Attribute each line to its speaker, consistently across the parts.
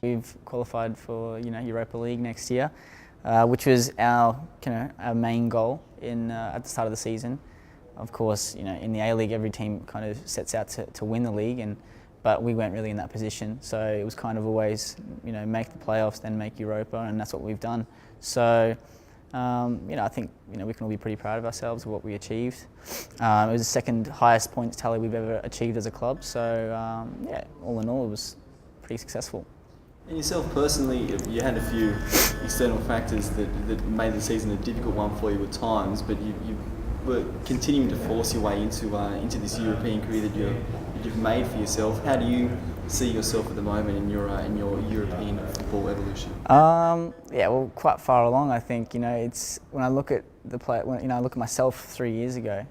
Speaker 1: We've qualified for Europa League next year, which was our main goal at the start of the season. Of course, in the A-League, every team kind of sets out to win the league, but we weren't really in that position. So it was kind of always, make the playoffs, then make Europa, and that's what we've done. So, I think we can all be pretty proud of ourselves of what we achieved. It was the second highest points tally we've ever achieved as a club. So, all in all, it was pretty successful.
Speaker 2: And yourself personally, you had a few external factors that made the season a difficult one for you at times, but you were continuing to force your way into this European career that you've made for yourself. How do you see yourself at the moment in your European football evolution?
Speaker 1: Well, quite far along. I think it's when I look at the play. When I look at myself 3 years ago,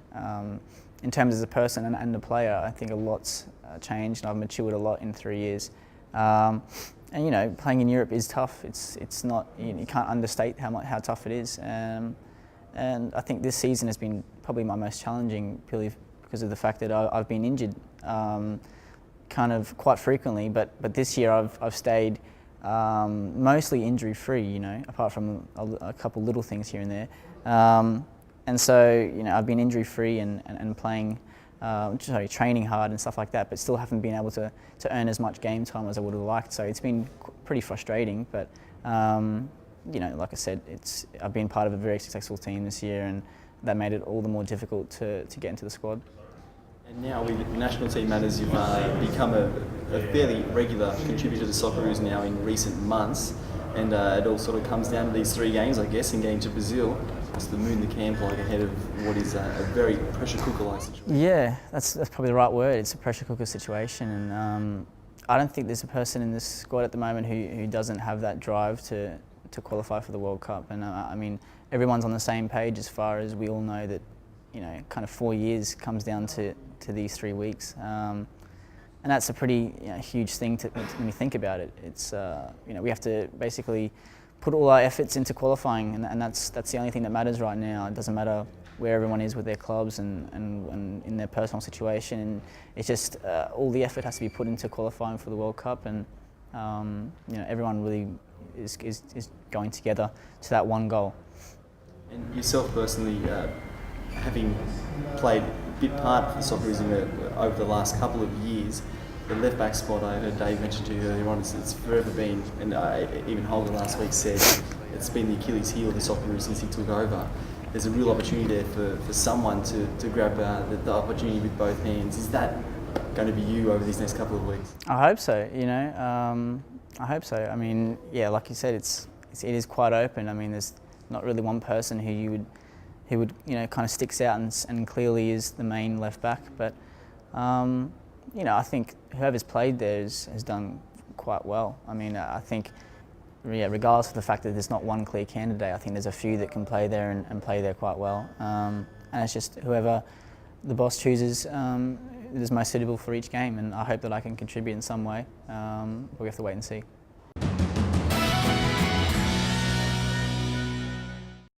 Speaker 1: in terms as a person and a player, I think a lot's changed. I've matured a lot in 3 years. And playing in Europe is tough. It's not, you can't understate how tough it is. And I think this season has been probably my most challenging, purely because of the fact that I've been injured kind of quite frequently. But this year I've stayed mostly injury free. Apart from a couple little things here and there. And so I've been injury free and playing. Training hard and stuff like that, but still haven't been able to earn as much game time as I would have liked. So it's been pretty frustrating. But like I said, I've been part of a very successful team this year, and that made it all the more difficult to get into the squad.
Speaker 2: And now with National Team Matters, you've become a fairly regular contributor to Socceroos now in recent months, and it all sort of comes down to these 3 games, I guess, and getting to Brazil. It's the moon the camp like ahead of what is a very pressure cooker-like situation.
Speaker 1: Yeah, that's probably the right word. It's a pressure cooker situation, and I don't think there's a person in this squad at the moment who doesn't have that drive to qualify for the World Cup. And I mean, everyone's on the same page as far as we all know that kind of 4 years comes down to these 3 weeks. And that's a pretty huge thing when you think about it. It's we have to basically put all our efforts into qualifying, and that's the only thing that matters right now. It doesn't matter where everyone is with their clubs and in their personal situation. And it's just all the effort has to be put into qualifying for the World Cup, and everyone really is going together to that one goal.
Speaker 2: And yourself personally, having played a bit part for the Socceroos over the last couple of years, the left back spot, I heard Dave mention to you earlier on, it's forever been, and even Holger last week said it's been the Achilles heel of the Socceroos since he took over. There's a real opportunity there for someone to grab the opportunity with both hands. Is that going to be you over these next couple of weeks?
Speaker 1: I hope so. I hope so. I mean, yeah, like you said, it is quite open. I mean, there's not really one person who would kind of sticks out and clearly is the main left back, but. I think whoever's played there has done quite well. I mean, I think, regardless of the fact that there's not one clear candidate, I think there's a few that can play there and play there quite well. And it's just whoever the boss chooses is most suitable for each game, and I hope that I can contribute in some way. But we have to wait and see.